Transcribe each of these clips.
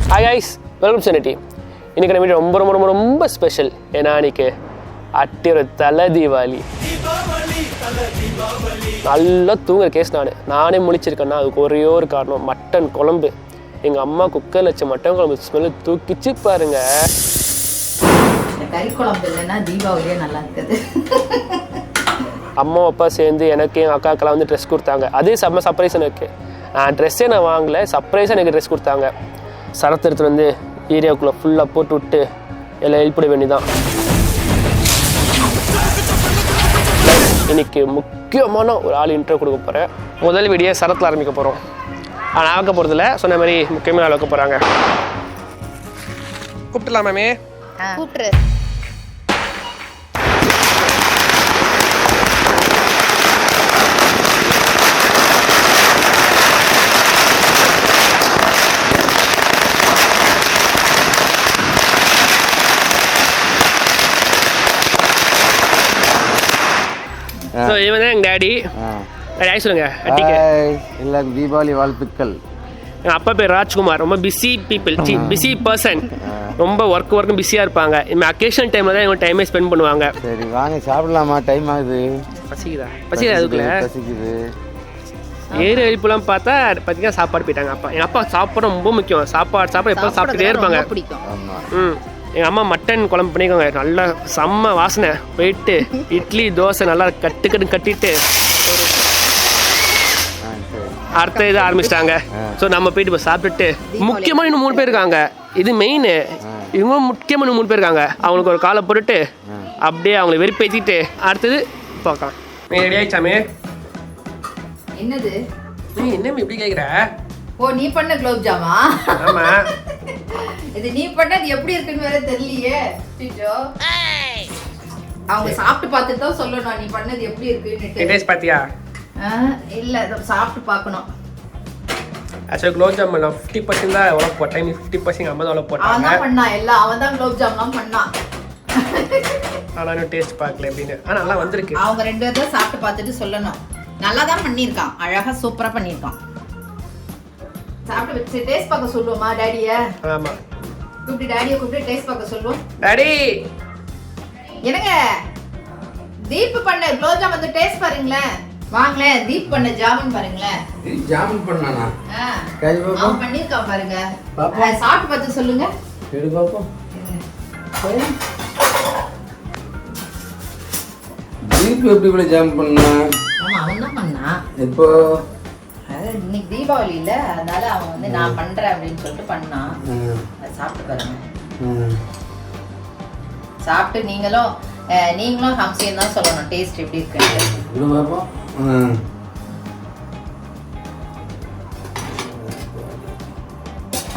Hi guys, welcome Chennai. இன்றைக்கி நம்ம video ரொம்ப ரொம்ப ரொம்ப ரொம்ப ஸ்பெஷல். ஏன்னா இன்றைக்கி ஒரு தலை தீபாவளி. நல்லா தூங்குற கேஸ் நானே முழிச்சிருக்கேன்னா அதுக்கு ஒரே ஒரு காரணம், மட்டன் குழம்பு. எங்கள் அம்மா குக்கரில் வச்ச மட்டன் குழம்பு ஸ்மெல்லு தூக்கிச்சு பாருங்க. கறி குழம்பு இல்லைன்னா தீபாவளியே நல்லா இருக்குது. அம்மா அப்பா சேர்ந்து எனக்கு எங்கள் அக்காக்கெல்லாம் வந்து ட்ரெஸ் கொடுத்தாங்க. அதே செம்ம சர்ப்ரைஸ் எனக்கு. ட்ரெஸ்ஸே நான் வாங்கலை, சர்ப்ரைஸாக எனக்கு ட்ரெஸ் கொடுத்தாங்க. சரத்து எடுத்துகிட்டு வந்து ஏரியாவுக்குள்ளே ஃபுல்லாக போட்டு விட்டு எல்லாம் ஹெல்ப் பண்ண வேண்டியதான். இன்னைக்கு முக்கியமான ஒரு ஆள் இன்ட்ரோ கொடுக்க போகிறேன். முதல் வீடியோ சரத்தில் ஆரம்பிக்க போகிறோம். ஆனால் ஆக்க போகிறதில்ல, சொன்ன மாதிரி முக்கியமான ஆள் வைக்க போகிறாங்க. கூப்பிட்டுலாமே? கூப்பிட்ரு. ஸோ இவன் தான் எங்கள் டேடி. டேடி சொல்லுங்க. எல்லாருக்கும் தீபாவளி வாழ்த்துக்கள். எங்கள் அப்பா பேர் ராஜ்குமார். ரொம்ப பிஸி பீப்புள், பிஸி பர்சன். ரொம்ப ஒர்க்கும் பிஸியாக இருப்பாங்க. இந்த அக்கேஷன் டைமில் தான் இவங்க டைமே ஸ்பெண்ட் பண்ணுவாங்க. சரி வாங்க சாப்பிடலாமா? டைம் ஆகுது. பசிக்குதா அதுக்குள்ள? பசிக்குது. ஏறு எழுப்புலாம் பார்த்தா பார்த்தீங்கன்னா சாப்பாடு போயிட்டாங்க. அப்பா எங்கள் அப்பா சாப்பாடு ரொம்ப முக்கியம். சாப்பாடு எப்போ சாப்பிட்டுட்டே இருப்பாங்க. எங்கள் அம்மா மட்டன் குழம்பு பண்ணிக்கோங்க, நல்லா செம்ம வாசனை. போயிட்டு இட்லி தோசை நல்லா கட்டிட்டு அடுத்த இதை ஆரம்பிச்சிட்டாங்க. ஸோ நம்ம போயிட்டு இப்போ சாப்பிட்டுட்டு முக்கியமாக இன்னும் 3 பேர் இருக்காங்க. இது மெயின். இவங்க முக்கியமாக இன்னும் 3 பேர் இருக்காங்க. அவங்களுக்கு ஒரு காலை போட்டுட்டு அப்படியே அவங்களை வெறுப்பேற்றிட்டு அடுத்தது பார்க்கலாம். ரெடி ஆயிடுச்சாமே? என்னது என்ன இப்படி கேட்குற? ஓ, நீ பண்ண குலோப் ஜாமா? ஆமா. இது நீ பண்ணது எப்படி இருக்குன்னு வேற தெரியலையே. அவங்க சாப்பிட்டு பார்த்துட்டு தான் சொல்லணும் நீ பண்ணது எப்படி இருக்குன்னு. டேஸ்ட் பாத்தியா? இல்ல, சாப்பிட்டு பார்க்கணும். ஆக்சுவலி குலோப் ஜாமுன் 50% தான் எவ்வளோ போட்டேன், 50% அம்மா தான் போட்டாங்க. அவன் தான் பண்ணா எல்லாம், அவன் தான் குலோப் ஜாமுன்லாம் பண்ணான். ஆனால் இன்னும் டேஸ்ட் பார்க்கல எப்படின்னு. ஆனால் நல்லா வந்திருக்கு. அவங்க 2 பேரும் தான் சாப்பிட்டு பார்த்துட்டு சொல்லணும். நல்லா தான் பண்ணியிருக்கான், அழகா சூப்பரா பண்ணியிருக்கான். சாப்பிட்டு வச்சு டேஸ்ட் பார்க்க சொல்லுவோமா டேடிய? ஆமா, கூப்பிட்டு டேடியை கூப்பிட்டு டேஸ்ட் பார்க்க சொல்லுவோம். டாடி என்னங்க தீப் பண்ண குலோப் ஜாமுன் வந்து டேஸ்ட் பாருங்களேன். வாங்களேன், தீப் பண்ண ஜாமுன் பாருங்களேன். ஜாமுன் பண்ணானா? அவன் பண்ணியிருக்கான் பாருங்க. சாப்பிட்டு பார்த்து சொல்லுங்க. எடு பாப்போம். தீப் எப்படி இப்படி ஜாமுன் பண்ணா? ஆமா, அவன் தான் பண்ணான். இப்போ இன்னைக்கு தீபாவளி இல்ல, அதனால அவன் வந்து நான் பண்றேன் அப்படின்னு சொல்லிட்டு பண்ணான். சாப்பிட்டு பாருங்க. சாப்பிட்டு நீங்களும் ஹம்சியும் தான் சொல்லணும் டேஸ்ட் எப்படி இருக்குன்னு. பாப்போம்.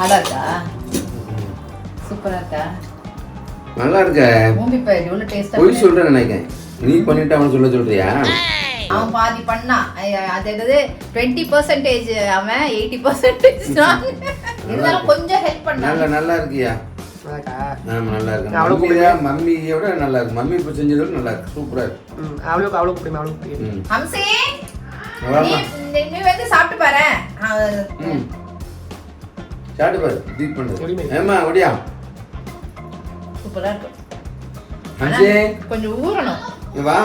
நல்லா இருக்கா? சூப்பரா இருக்கா? நல்லா இருக்க. மூவி பாரு எவ்வளவு டேஸ்டா. போய் சொல்றேன் நினைக்கிறேன். நீ பண்ணிட்டு அவன் சொல்றியா? அவன் பாதி பண்ணா. அது என்னது 20% அவன் 80% நான். இருந்தாலும் கொஞ்சம் ஹெல்ப் பண்ணா. நல்லா இருக்கியா? நல்லா இருக்கு. மம்மியோட நல்லா இருக்கு. மம்மி இப்ப செஞ்சதோட நல்லா இருக்கு. சூப்பரா இருக்கு. அவளுக்கு ஹம்சி நீ வந்து சாப்பிட்டு பாரு. சாப்பிட்டு பாரு. தீப் பண்ணு. ஏமா ஓடியா? சூப்பரா இருக்கு. ஹம்சி கொஞ்சம் ஊறணும். வா,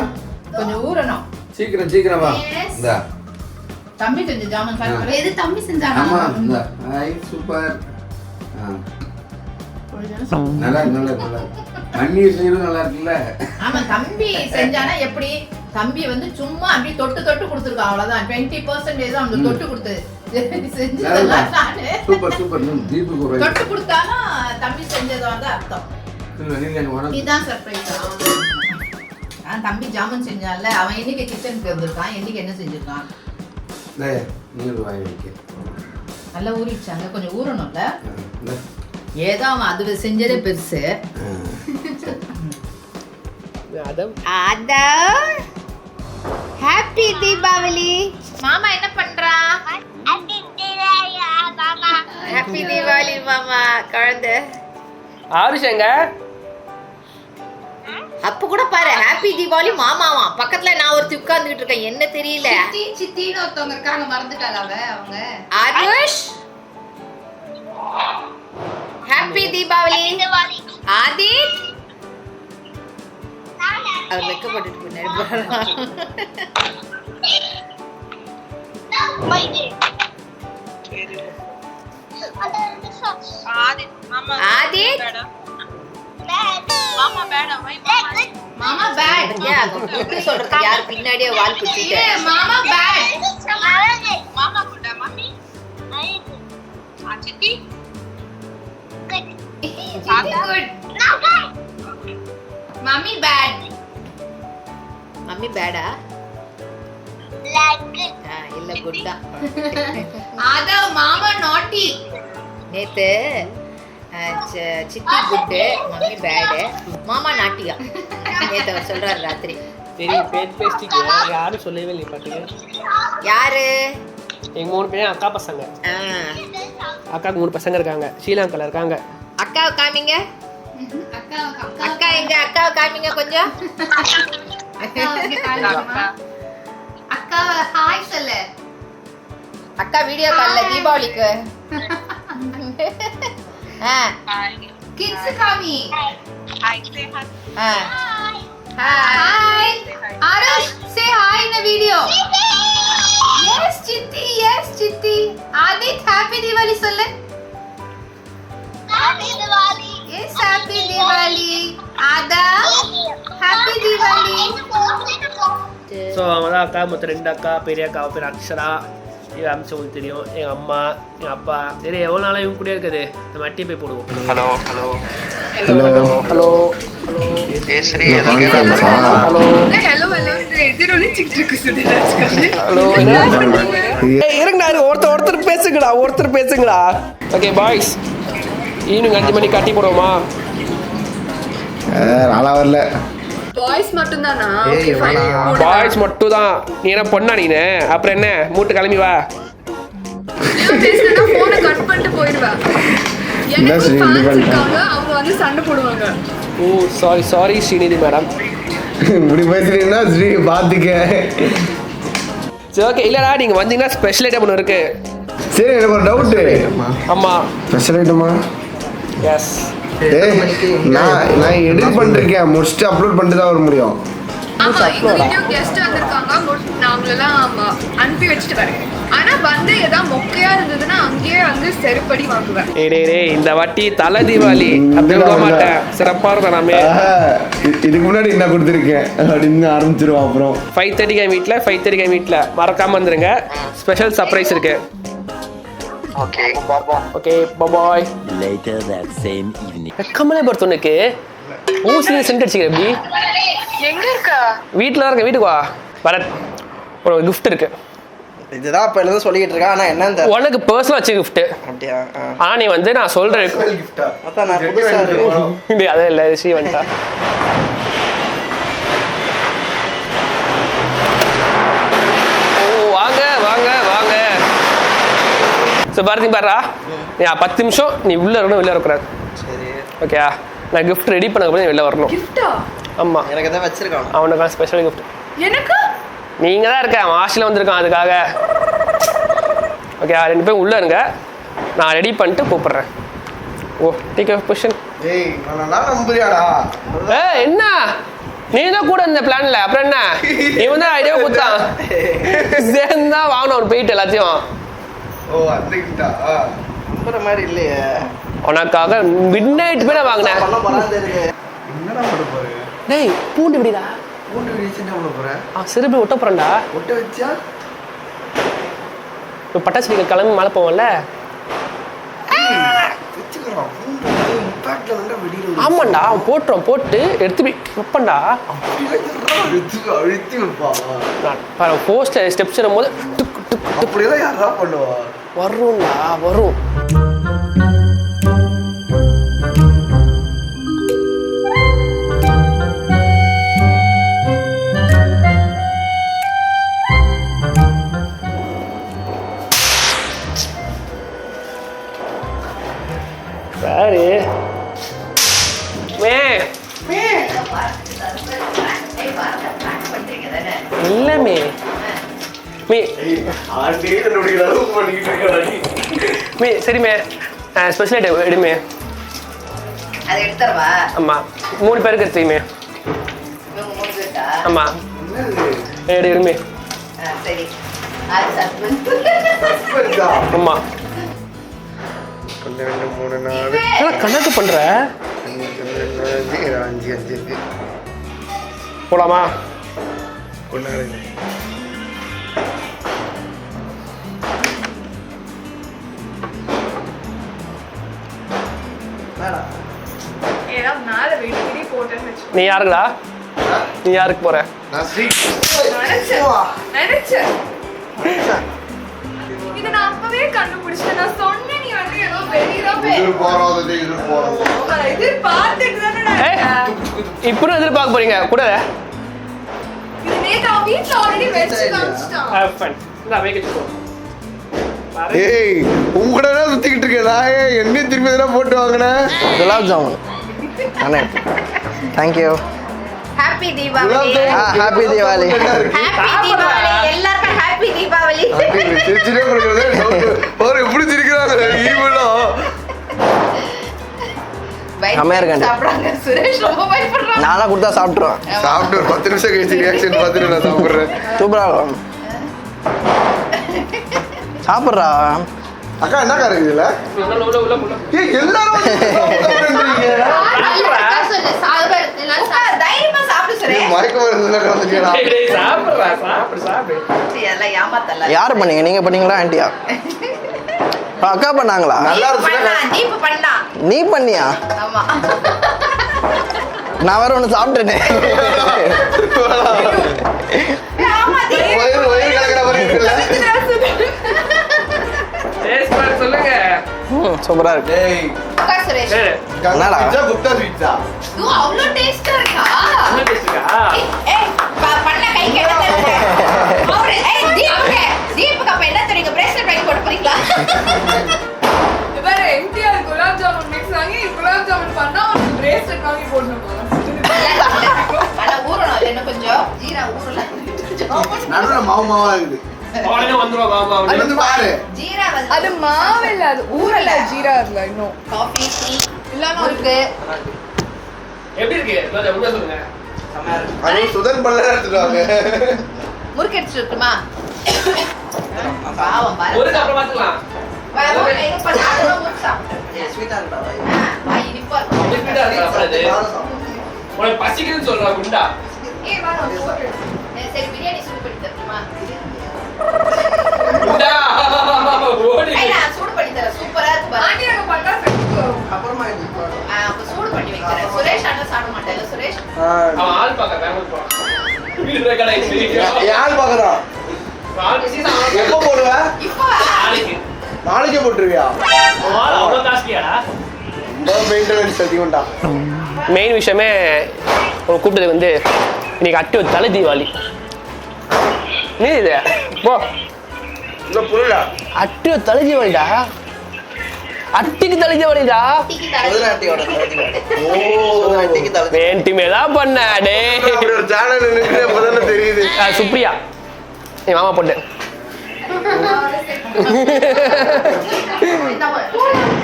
கொஞ்சம் ஊறணும். சீக்கிரம் வா. இந்தா தம்பி செஞ்ச ஜாமுன் சாப்பிடு. எது தம்பி செஞ்சானா? ஆமா, இந்தா. Hi, super. நல்லா இருக்கு. மண்ணி செய்யறது நல்லா இருக்குல்ல? ஆமா, தம்பி செஞ்சானா எப்படி? தம்பி வந்து சும்மா அப்படியே தொட்டு கொடுத்துருக்கான், அவ்வளவுதான். 20% அவனுக்கு தொட்டு கொடுத்து செஞ்சதெல்லாம் நானு. சூப்பர். தீபுக்கு ஒரு தொட்டு கொடுத்தாலும் தம்பி செஞ்சதா தான் அர்த்தம். இதுதான் சர்ப்ரைஸ். தம்பி ஜாமுன் செஞ்சான்ல, அவன் என்னைக்கு கிச்சனுக்கு வந்திருக்கான், என்னைக்கு என்ன செஞ்சிருக்கான். நல்லா ஊறிச்சாங்க. கொஞ்சம் ஊறணும்ல. ஏதோ அவன் அது செஞ்சதே பெருசு. ஹாப்பி தீபாவளி. மாமா என்ன பண்றா? ஹாப்பி தீபாவளி மாமா. குழந்தை ஆருஷங்க அப்ப கூட பாரு, ஹாப்பி தீபாவளி மாமாவா. பக்கத்துல நான் ஒருத்தி உட்கார்ந்துட்டு இருக்கேன், என்ன தெரியல. சித்தின்னு ஒருத்தவங்க இருக்காங்க, மறந்துட்டாங்க அவங்க. ஆருஷ் ஹாப்பி தீபாவளி ஆதித். அவர் வெக்கப்பட்டுட்டு பின்னாடி போறான். ஆதித் மாமா பேட். சொல்றது யார் பின்னாடியே வால் குத்திட்டு மாமா பேட். மாமா குட் மம்மி சித்தி குட் மம்மி பேட். மம்மி பேடா இல்ல குட்டா. ஆதா மாமா நாட்டி. நேத்து சித்தி குட்டு மம்மி பேடு மாமா நாட்டியா நேத்து அவர் சொல்றாரு ராத்திரி. தெரியும் பேசிட்டு யாரும் சொல்லவே இல்லை பாத்தீங்க. யாரு? எங்க 3 பேரும் அக்கா பசங்க. அக்காவுக்கு 3 பசங்க இருக்காங்க. ஸ்ரீலங்கால இருக்காங்க. அக்காவை காமிங்க. அக்கா எங்க அக்காவை காமிங்க கொஞ்சம். அக்காவை ஹாய் சொல்லு. அக்கா வீடியோ கால்ல தீபாவளிக்கு. கிட்ஸ் காமி. Hi say hi. Hi Aarush say hi in the video. Yes சித்தி yes சித்தி. ஆதித் ஹேப்பி தீபாவளி சொல்லு. Happy Deepavali. Yes happy Deepavali. ஆதா ஹேப்பி தீபாவளி. ஸோ அவங்க தான் அக்கா மொத்தம் 2 அக்கா. பெரிய அக்கா பேர் அக்ஷரா. இது அம்சம் உங்களுக்கு தெரியும். எங்கள் அம்மா எங்கள் அப்பா சரி எவ்வளோ நாளாக இவங்க கூட இருக்குது. நம்ம அட்டி போய் போடுவோம். Hello hello hello hello kesari hello இருங்கடா ஒருத்தர் பேசுங்கடா. ஓகே பாய்ஸ் ஈவினிங் 5 மணிக்கு கட்டி போடுவோமா? நாளா வரல. பாய்ஸ் மட்டும் தானா? பாய்ஸ் மட்டும் தான். நீ என்ன பொண்ணா நீனு? அப்புறம் என்ன மூட்டு கிளம்பி வா. போனை கட் பண்ணிட்டு போயிடுவேன். எனக்கு ஃபேன்ஸ் இருக்காங்க, அவங்க வந்து சண்டை போடுவாங்க. ஓ சாரி ஸ்ரீநிதி மேடம். இப்படி பேசுறீங்கன்னா ஸ்ரீ பாத்துக்க. சரி ஓகே இல்லடா நீங்க வந்தீங்கன்னா ஸ்பெஷல் ஐட்டம் ஒன்று இருக்கு. சரி எனக்கு ஒரு டவுட்டு. ஆமா ஸ்பெஷல் ஐட்டமா? எஸ். நான் எடிட் பண்ணிருக்கேன். முடிச்சுட்டு அப்லோட் பண்ணிட்டு தான் வர முடியும். ஆமா இந்த வீடியோ கெஸ்ட் வந்திருக்காங்க. நாங்களெல்லாம் அனுப்பி வச்சுட்டு வரேன். ஆனா வந்து ஏதாவது மொக்கையா இருந்ததுன்னா அங்கேயே வந்து செருப்படி வாங்குவேன். டேய் இந்த வாட்டி தலை தீபாவளி அப்படி போக மாட்டேன். சிறப்பா இருக்கும். நாமே இதுக்கு முன்னாடி என்ன கொடுத்துருக்கேன் அப்படின்னு ஆரம்பிச்சிருவோம். அப்புறம் 5:30 வீட்டில் மறக்காம வந்துருங்க. ஸ்பெஷல் சர்ப்ரைஸ் இருக்கு. Okay okay bye. Later that same evening. கமலே பர்த்தனுக்கு ஊசில சென்ட் அடிச்சிக்க. எப்படி எங்க இருக்கா? வீட்டில் தான் இருக்க. வீட்டுக்கு வா. பரத் ஒரு கிஃப்ட் இருக்கு. இதுதான் அப்ப எழுத சொல்லிட்டு இருக்கா. ஆனா என்ன உனக்கு பர்சனல் வச்சு கிஃப்ட். அப்படியா? ஆனா நீ வந்து நான் சொல்றேன் அதான் நான் புதுசா இருக்கு. அதே இல்லை ஸ்ரீ வந்துட்டா. வாங்க. ஸோ பாரதி பாரா நீ 10 நிமிஷம் நீ உள்ள இருக்கணும். வெளில இருக்கக்கூடாது. சரி ஓகேயா? நான் கிஃப்ட் ரெடி பண்ண வெளில வரணும். கிஃப்டா? ஆமாம் எனக்கு எதாவது வச்சிருக்கான். அவனுக்கான ஸ்பெஷல் கிஃப்ட். எனக்கு நீங்கள் தான் இருக்க. அவன் ஹாஸ்டலில் வந்திருக்கான் அதுக்காக. ஓகே 2 பேரும் உள்ளே இருங்க. நான் ரெடி பண்ணிட்டு கூப்பிட்றேன். ஓ டேக் யுவர் பொசிஷன். ஏய் நான் நம்புறியாடா? என்ன நீ தான் கூட இந்த பிளான்ல? அப்புறம் என்ன இவன் தான் ஐடியா கொடுத்தான். சேர்ந்து தான் வாங்கணும் அவன் போயிட்டு எல்லாத்தையும். ஓ அந்த கிஃப்டா? நம்புற மாதிரி இல்லையே. உனக்காக மிட் நைட் போய் நான் வாங்கினேன். பண்ண போறான்னு தெரியுது. என்னடா பண்ண போற? டேய் பூண்டு விடிடா. பூண்டு விரிச்சு என்ன பண்ண போற? சிறுபி ஒட்ட போறேன்டா. ஒட்ட வச்சா இப்போ பட்டாசு கிளம்பி மேலே போவோம்ல. வச்சுக்கிறோம். பூண்டு இம்பாக்ட்ல வந்து வெடில. ஆமாண்டா அவன் போட்டு எடுத்து போய் வைப்பண்டா. அழுத்தி வைப்பா. நான் போஸ்ட் ஸ்டெப்ஸ் வரும்போது அப்படியெல்லாம் யாரா பண்ணுவா? வரும். சரி இல்லமே சரி மே ஸ்பெஷல் ஐட்டம் எடுமே. அதை எடுத்துறவா? ஆமா 3 பேருக்கு எடுத்துமே. இவங்க 3 பேருக்கா? ஆமா எடுமே. சரி அது சஸ்பென்ஸ். ஆமா 1 2 3 4 என்ன கணக்கு பண்ற? 5 இருக்கு. போலாமா? கொண்டாடுங்க. ஏன்னா மேல வெடி போட்டேன்னு வச்சு நீ யாருடா? நீ யாருக்கு போற? நான் ஸ்ரீ நினைச்சேன் இதை நான் அப்பவே கண்டுபிடிச்சேன். நான் சொன்னேன் நீ வந்து ஏதோ வெளியிடவே இது போறது இது போறது. இது பார்த்துட்டு தானே இப்படி எதிர்பார்க்க போறீங்க கூட? இது நேத்து அவன் வீட்டுல ஆல்ரெடி வச்சு காமிச்சிட்டான். நான் வைக்கச்சுக்கோ. ஏய் உங்கட தான் சுத்திக்கிட்டு இருக்கேன் நான். என்ன திருப்பி எதனா போட்டு வாங்கினேன். குலாப் ஜாமுன் அண்ணே. Thank you. Happy Deepavali. Happy Deepavali. Happy Deepavali. எல்லாருக்கும் ஹாப்பி தீபாவளி. சிரிச்சிட்டே கொடுக்குறது ஒரு எப்படி சிரிக்கிறாங்க ஈவலோ. செமையா இருக்காண்டி. சாப்பிடுறாங்க. சுரேஷ் ரொம்ப பயப்படுறான். நானா கொடுத்தா சாப்பிட்டுருவேன். சாப்பிட்டு ஒரு 10 நிமிஷம் கழிச்சு ரியாக்ஷன் பார்த்துட்டு நான் சாப்பிட்றேன். சூப்பரா இருக்கும். சாப்பிட்றா. அக்கா என்ன இருக்குதுல்ல? ஏய் எல்லாரும் தைரியமா சாப்பிடு சுரேஷ். மயக்க வருதுல கலந்துட்டீங்களா? எல்லாம் ஏமாத்தல. யாரு பண்ணீங்க? நீங்க பண்ணீங்களா ஆண்டியா? அக்கா பண்ணாங்களா? நல்லா பண்ணா தீபு பண்ணா. நீ பண்ணியா? ஆமா. நான் வேற ஒன்று சாப்பிட்டுட்டேன். ஆமா தீபு. வயிறு கலக்கிற மாதிரி இருக்குல்ல? சொல்லுங்க. சூப்பரா இருக்கு. டேய் அக்கா சுரேஷ். என்னடா? குப்தா ஸ்வீட்ஸா? இது அவ்வளவு டேஸ்டா இருக்கா? என்ன பேசுறா? ஏய் பண்ண கை கேட்டதே. அவரே தீபுக்கு அப்ப என்ன தெரியுங்க? பிரேஸ்லெட் வாங்கி போட போறீங்களா? இவர எம்டிஆர் குலாப் ஜாமுன் மிக்ஸ் வாங்கி குலாப் ஜாமுன் பண்ணா ஒரு பிரேஸ்லெட் வாங்கி போடணுமா? ஆனா ஊறணும் என்ன கொஞ்சம் ஜீரா ஊறல. நடுவுல மாவு மாவா இருக்குது. அவனே வந்துருவா மாமா. அது வந்து பாரு. ஜீரா வந்து அது மாவு இல்ல, அது ஊறல ஜீரா இல்ல இன்னும். காஃபி டீ இல்லனா இருக்கு. எப்படி இருக்கு? உண்மை சொல்லுங்க. அது சுதன் பல்ல எடுத்துட்டாங்க. முறுக்கு எடுத்து இருக்குமா? பாவம் பாரு. ஒரு அப்புறம் பாத்துக்கலாம். எங்க பண்ணாலும் முறுக்கு சாப்பிட்டு. ஸ்வீட்டா இருக்கா? இனிப்பா இருக்கும். உனக்கு பசிக்குதுன்னு சொல்றா குண்டா. ஏய் வா நான் போட்டு. சரி பிரியாணி சூடு பண்ணி தரட்டுமா? குண்டா ஓடி. ஐ நான் சூடு பண்ணி தரேன். சூப்பரா இருக்கு பாரு. ஆண்டி அங்க பண்ணா செட்டு வரும். அப்புறமா இது அப்ப சூடு பண்ணி வைக்கிறேன். சுரேஷ் அண்ணா சாப்பிட மாட்டேல சுரேஷ். அவன் ஆள் பார்க்க பெங்களூர் போறான். வீடு கடை யார் பாக்குறா? ஆள் பிசி சாப்பிட. எப்போ போடுவ? இப்போ நாளைக்கு. நாளைக்கே போட்டுருவியா? ஆள் அவ்வளவு காஸ்ட்லியாடா? ரொம்ப மெயின்டெனன்ஸ் அதிகம்டா. மெயின் விஷயமே கூப்பிட்டது வந்து இன்னைக்கு அட்டு தலை தீபாவளி. நீ இது போ இல்ல புரியல. அட்டு தலை தீபாவளிடா. அட்டிக்கு தலை தீபாவளிடா. டீக்கு தரேன். முதலாட்டியோட ஓ வேண்டிமே தான் பண்ண டே. அப்படி ஒரு சேனல் நினைச்சு அப்பதானே தெரியுது. சுப்ரியா என் மாமா பொண்ணு.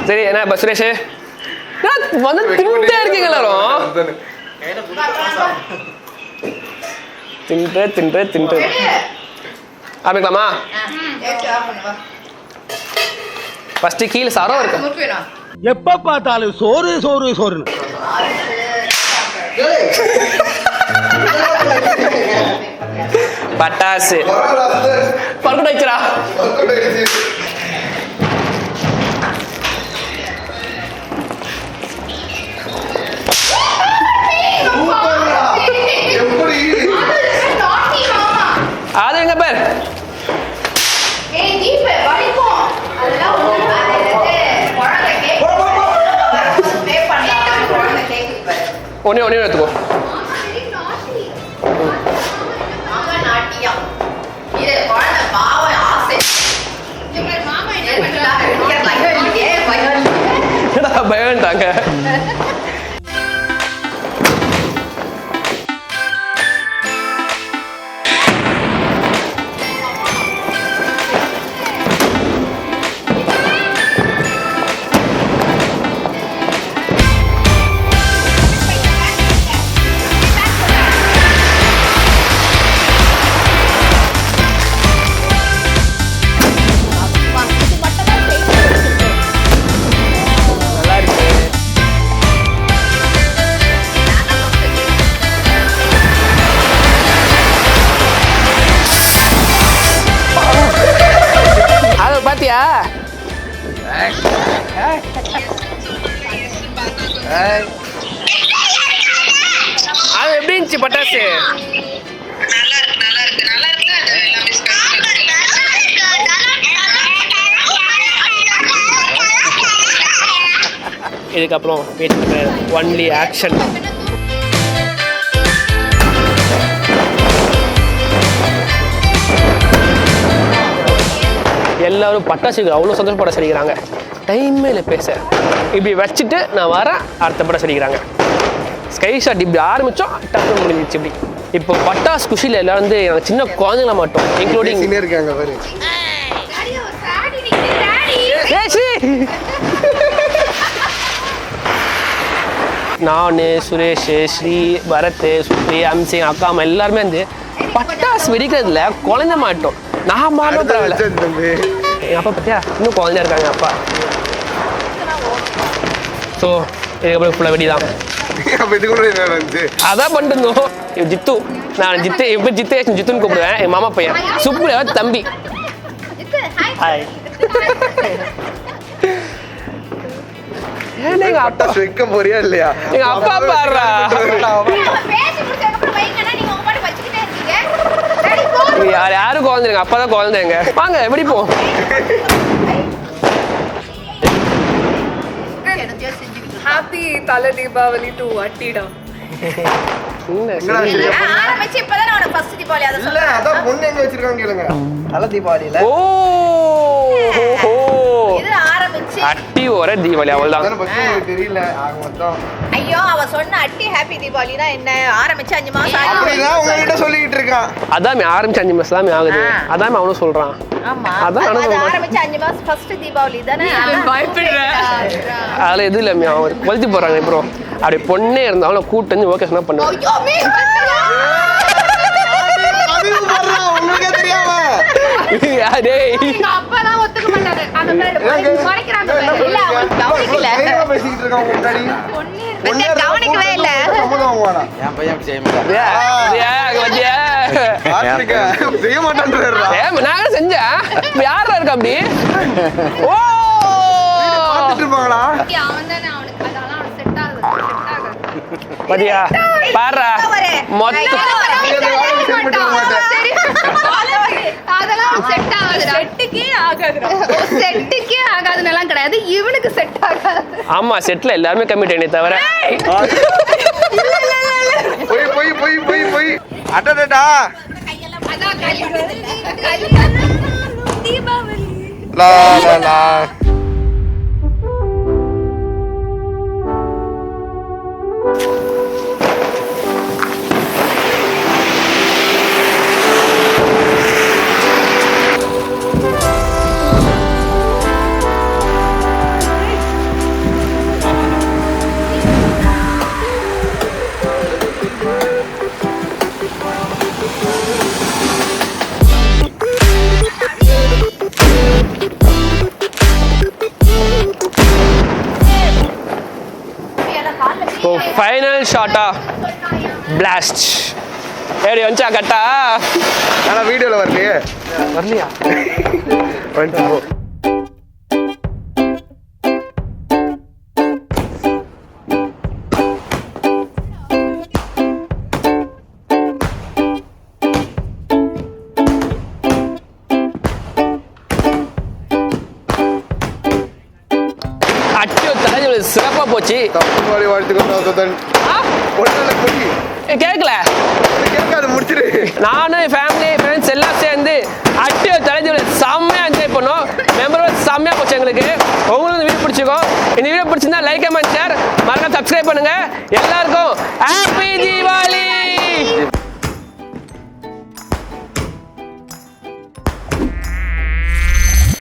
சரி என்ன இப்ப சுரேஷ் வந்து திண்டே இருக்கீங்க எல்லாரும். தின்று ஆரம்பிக்கலாமா? ஃபர்ஸ்ட் கீழே சரம் இருக்கு. முறுக்கு வேணும். எப்ப பார்த்தாலும் சோறு சோறு சோறுன்னு. பட்டாசு பறக்கட்டு வச்சுரா. அது எங்க பேர்? ஏய் தீபே வலிக்கும். அதெல்லாம் ஒண்ணு பாருங்க. குழந்தை கேக். பே பண்ணலாம். குழந்தை கேக் பாரு. ஒண்ணே எடுத்துக்கோ. மாமா நாட்டியா. இது குழந்தை பாவம் ஆசை. இங்க மாமா என்ன பண்ணலாம்? ஏய் பயம். என்னடா பயம்ட்டாங்க. அது எப்படி இருந்துச்சு பட்டாசு? இதுக்கப்புறம் பேச்சு ஒன்லி ஆக்ஷன். எல்லாரும் பட்டாசுக்கு அவ்வளோ சந்தோஷப்பட சரிக்கிறாங்க. டைமே இல்லை பேச. இப்படி வச்சுட்டு நான் வரேன், அடுத்த படம் சரிக்கிறாங்க. ஸ்கை ஷாட் இப்படி ஆரம்பித்தோம், டக்குனு முடிஞ்சிச்சு. இப்படி இப்போ பட்டாசு குஷியில் எல்லாரும் வந்து எனக்கு சின்ன குழந்தைங்கள மாட்டோம், இன்க்ளூடிங் இருக்காங்க பாரு. நான், சுரேஷ், ஸ்ரீ, பரத், சுப்ரி, அம்சி, அக்கா அம்மா எல்லாருமே வந்து பட்டாசு வெடிக்கிறதுல குழந்தை மாட்டோம். நான் மாட்டோம் பரவாயில்ல. எங்கள் அப்பா பார்த்தியா இன்னும் குழந்தையா இருக்காங்க அப்பா. ஸோ இதுக்கப்புறம் ஃபுல்லாக வெடி தான். அதான் பண்ணிட்டு இருந்தோம். ஜித்து, நான் ஜித்து எப்படி ஜித்துன்னு கூப்பிடுவேன். என் மாமா பையன் சுப்ரியா தம்பி. ஹாய். எங்க அப்பா வைக்க போறியா இல்லையா? எங்க அப்பா பாடுறா. யாரும் குழந்தைங்க, அப்பா தான் குழந்தைங்க. வாங்க எப்படி போ. ஹாப்பி தலை தீபாவளி டு அட்டிடா. அட்டி ஒரே தீபாவளி அவள்தான். தெரியல. ஐயோ அவ சொன்ன அட்டி ஹாப்பி தீபாவளினா என்ன? ஆரம்பிச்சு 5 மாசம் உங்ககிட்ட சொல்லிட்டு இருக்கான். அதான் ஆரம்பிச்சு 5 மாசம் தான் ஆகுது. அதான் அவனும் சொல்றான். ஆமா அதான் ஆரம்பிச்சு 5 மாசம் ஃபர்ஸ்ட் தீபாவளி தானே. அதுல எது இல்ல அவன் கொளுத்தி போறாங்க. இப்போ அப்படி பொண்ணே இருந்தாலும் கூட்டு வந்து ஓகே சொன்னா பண்ணுவாங்க. கவனிக்கவே இல்ல. என் பையன் செய்ய மாட்டான். நாங்க செஞ்சேன். யாரா இருக்கா அப்படி? ஓ பாத்தியா பாரு மொத்தம் இவனுக்கு செட் ஆகாது. ஆமா செட்ல எல்லாருமே கம்மிட் என்னை தவிர. போய் அடடா தீபாவளி லா லா லா. ஃபைனல் ஷாட்டா பிளாஸ்ட். எப்படி வந்துச்சா கட்டா? ஆனா வீடியோல வரலையே. வரலையா? வந்துட்டு போ. சிறப்பா போச்சு. கேட்கல கேட்காது முடிச்சிரு. நானும் ஃபேமிலி ஃப்ரெண்ட்ஸ் எல்லாம் சேர்ந்து அட்டியோ தலைஜோல செம்மையா என்ஜாய் பண்ணோம். மெமரபிள் செம்மையா போச்சு எங்களுக்கு. உங்களுக்கு வீடியோ பிடிச்சிருக்கோம். இந்த வீடியோ பிடிச்சிருந்தா லைக் கமெண்ட் ஷேர் மறக்காம சப்ஸ்கிரைப் பண்ணுங்க. எல்லாருக்கும் ஹாப்பி தீபாவளி.